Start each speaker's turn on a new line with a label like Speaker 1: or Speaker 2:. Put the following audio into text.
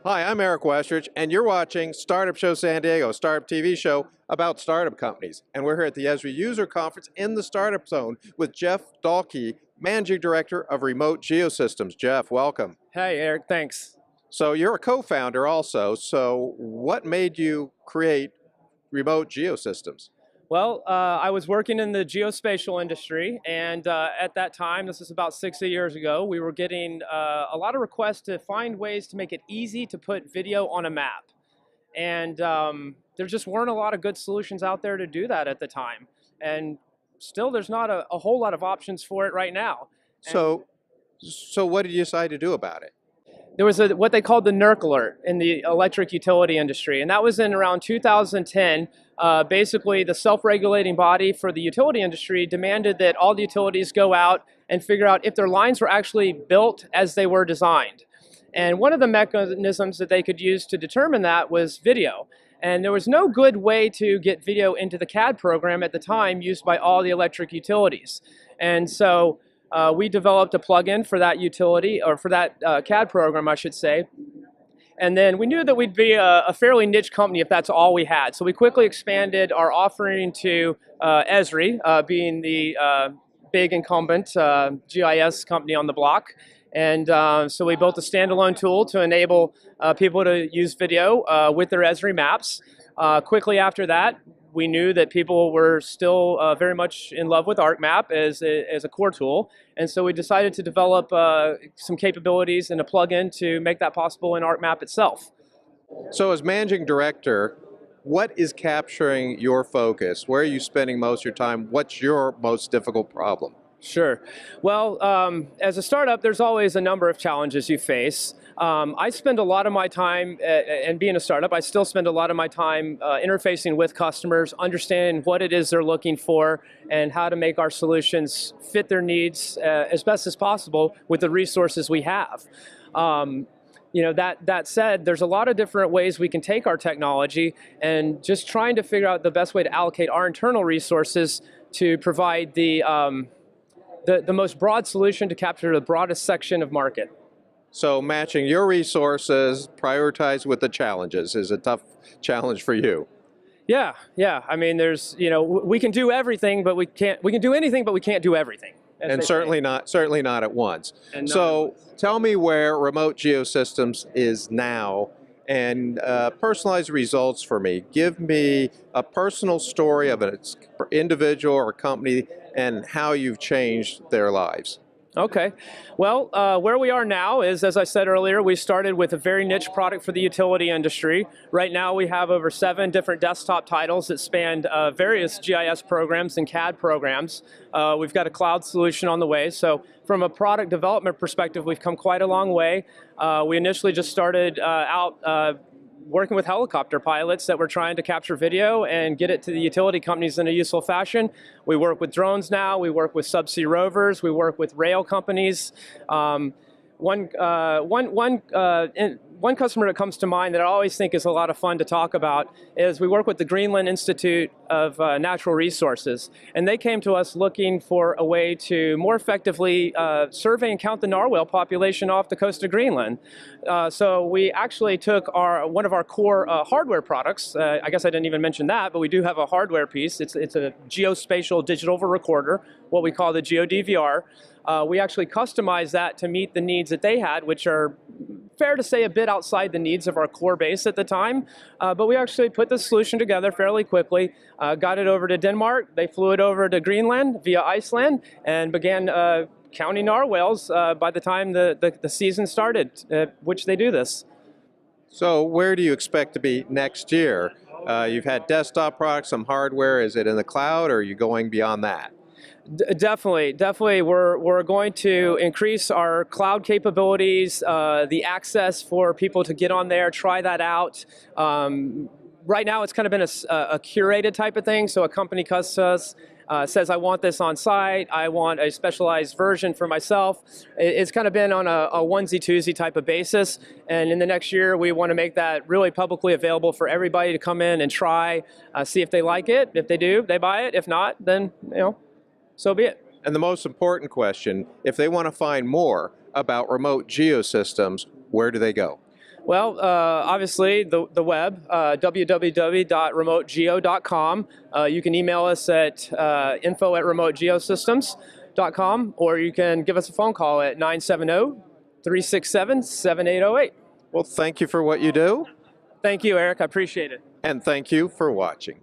Speaker 1: Hi, I'm Eric Westreich, and you're watching Startup Show San Diego, a startup TV show about startup companies. And we're here at the Esri User Conference in the Startup Zone with Jeff Dahlke, Managing Director of Remote Geosystems. Jeff, welcome.
Speaker 2: Hey, Eric, thanks.
Speaker 1: So you're a co-founder also, so what made you create Remote Geosystems?
Speaker 2: Well, I was working in the geospatial industry, and at that time, this is about 6 years ago, we were getting a lot of requests to find ways to make it easy to put video on a map. And there just weren't a lot of good solutions out there to do that at the time. And still, there's not a whole lot of options for it right now.
Speaker 1: So what did you decide to do about it?
Speaker 2: There was what they called the NERC alert in the electric utility industry, and that was in around 2010. Basically, the self-regulating body for the utility industry demanded that all the utilities go out and figure out if their lines were actually built as they were designed. And one of the mechanisms that they could use to determine that was video. And there was no good way to get video into the CAD program at the time used by all the electric utilities. And so we developed a plugin for that utility, or for that CAD program, I should say. And then we knew that we'd be a fairly niche company if that's all we had. So we quickly expanded our offering to Esri, being the big incumbent GIS company on the block. And so we built a standalone tool to enable people to use video with their Esri maps. Quickly after that, we knew that people were still very much in love with ArcMap as a core tool, and so we decided to develop some capabilities and a plugin to make that possible in ArcMap itself.
Speaker 1: So as Managing Director, what is capturing your focus? Where are you spending most of your time? What's your most difficult problem?
Speaker 2: Sure. Well, as a startup, there's always a number of challenges you face. I spend a lot of my time, and being a startup, I still spend a lot of my time interfacing with customers, understanding what it is they're looking for, and how to make our solutions fit their needs as best as possible with the resources we have. You know, that said, there's a lot of different ways we can take our technology, and just trying to figure out the best way to allocate our internal resources to provide the most broad solution to capture the broadest section of market.
Speaker 1: So matching your resources, prioritize with the challenges, is a tough challenge for you.
Speaker 2: Yeah. I mean, we can do everything, but we can do anything, but we can't do everything.
Speaker 1: And certainly not at once. So tell me where Remote Geosystems is now, and personalize results for me. Give me a personal story of an individual or company and how you've changed their lives.
Speaker 2: Okay. Well, where we are now is, as I said earlier, we started with a very niche product for the utility industry. Right now we have over 7 different desktop titles that span various GIS programs and CAD programs. We've got a cloud solution on the way. So from a product development perspective, we've come quite a long way. We initially just started out working with helicopter pilots that were trying to capture video and get it to the utility companies in a useful fashion. We work with drones now, we work with subsea rovers, we work with rail companies. One customer that comes to mind that I always think is a lot of fun to talk about is we work with the Greenland Institute of Natural Resources, and they came to us looking for a way to more effectively survey and count the narwhal population off the coast of Greenland. So we actually took one of our core hardware products. I guess I didn't even mention that, but we do have a hardware piece. It's a geospatial digital recorder, what we call the GeoDVR. We actually customized that to meet the needs that they had, which are fair to say a bit outside the needs of our core base at the time. But we actually put the solution together fairly quickly, got it over to Denmark, they flew it over to Greenland via Iceland, and began counting narwhals by the time the season started, which they do this.
Speaker 1: So where do you expect to be next year? You've had desktop products, some hardware. Is it in the cloud, or are you going beyond that?
Speaker 2: Definitely. We're going to increase our cloud capabilities, the access for people to get on there, try that out. Right now, it's kind of been a curated type of thing. So a company comes to us, says, I want this on site, I want a specialized version for myself. It's kind of been on a onesie-twosie type of basis. And in the next year, we want to make that really publicly available for everybody to come in and try, see if they like it. If they do, they buy it. If not, then, so be it.
Speaker 1: And the most important question, if they want to find more about Remote Geosystems, where do they go?
Speaker 2: Well, obviously, the web, www.remotegeo.com. You can email us at info@remotegeosystems.com, or you can give us a phone call at 970-367-7808.
Speaker 1: Well, thank you for what you do,
Speaker 2: Thank you, Eric. I appreciate it.
Speaker 1: and thank you for watching.